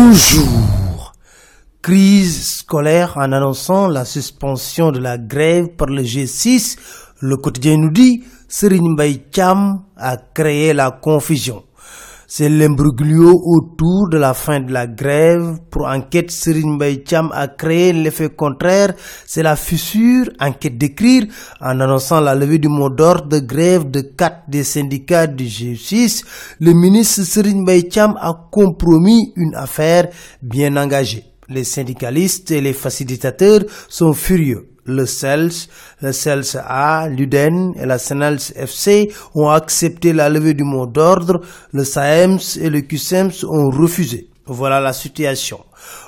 Bonjour. Crise scolaire en annonçant la suspension de la grève par le G6. Le quotidien nous dit Serigne Mbaye Thiam a créé la confusion. C'est l'imbroglio autour de la fin de la grève. Pour enquête, Serigne Mbaye Thiam a créé l'effet contraire. C'est la fissure, enquête d'écrire, en annonçant la levée du mot d'ordre de grève de 4 des syndicats du G6. Le ministre Serigne Mbaye Thiam a compromis une affaire bien engagée. Les syndicalistes et les facilitateurs sont furieux. Le CELS A, l'UDEN et la SNELS FC ont accepté la levée du mot d'ordre. Le SAEMS et le QSEMS ont refusé. Voilà la situation.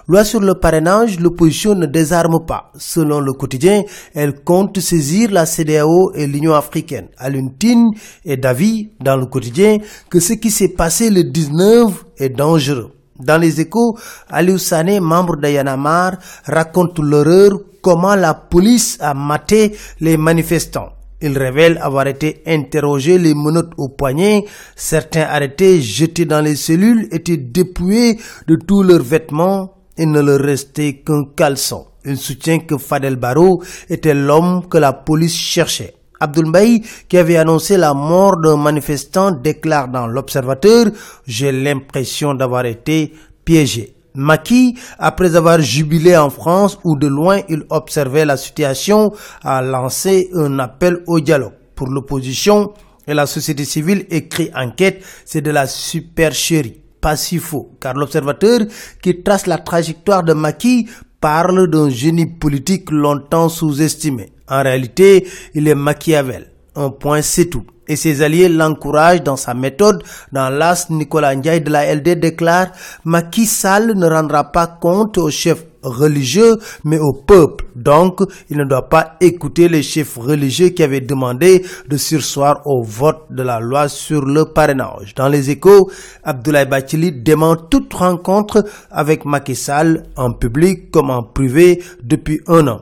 Loi sur le parrainage, l'opposition ne désarme pas. Selon le quotidien, elle compte saisir la CEDEAO et l'Union africaine. Alioune Tine est d'avis dans le quotidien que ce qui s'est passé le 19 est dangereux. Dans les Échos, Aliou Sané, membre de Y'en a marre, raconte l'horreur comment la police a maté les manifestants. Il révèle avoir été interrogé les menottes au poignet. Certains arrêtés, jetés dans les cellules, étaient dépouillés de tous leurs vêtements et ne leur restait qu'un caleçon. Il soutient que Fadel Barro était l'homme que la police cherchait. Abdoul Mbaye, qui avait annoncé la mort d'un manifestant, déclare dans l'Observateur « J'ai l'impression d'avoir été piégé ». Macky, après avoir jubilé en France où de loin il observait la situation, a lancé un appel au dialogue. Pour l'opposition et la société civile, écrit enquête, c'est de la supercherie. Pas si faux, car l'Observateur, qui trace la trajectoire de Macky, parle d'un génie politique longtemps sous-estimé. En réalité, il est Machiavel. Un point, c'est tout. Et ses alliés l'encouragent dans sa méthode. Dans l'As, Nicolas Ndiaye de la LD déclare « Macky Sall ne rendra pas compte aux chefs religieux, mais au peuple. Donc, il ne doit pas écouter les chefs religieux qui avaient demandé de surseoir au vote de la loi sur le parrainage. » Dans les Échos, Abdoulaye Bathily dément toute rencontre avec Macky Sall, en public comme en privé, depuis 1 an.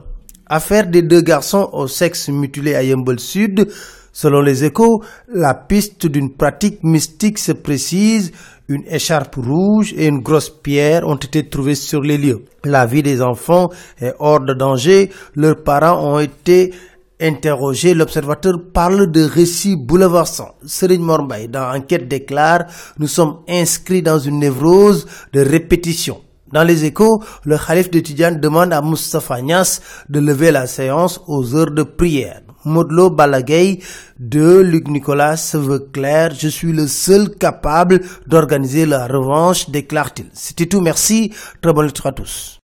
Affaire des 2 garçons au sexe mutilé à Yeumbeul Sud. Selon les Échos, la piste d'une pratique mystique se précise. Une écharpe rouge et une grosse pierre ont été trouvées sur les lieux. La vie des enfants est hors de danger. Leurs parents ont été interrogés. L'Observateur parle de récits bouleversants. Serigne Mor Mbaye, dans Enquête, déclare « Nous sommes inscrits dans une névrose de répétition ». Dans les Échos, le khalife de Tidiane demande à Moustapha Niasse de lever la séance aux heures de prière. Modlo Balagay de Luc Nicolas se veut clair. Je suis le seul capable d'organiser la revanche, déclare-t-il. C'était tout, merci. Très bonne lecture à tous.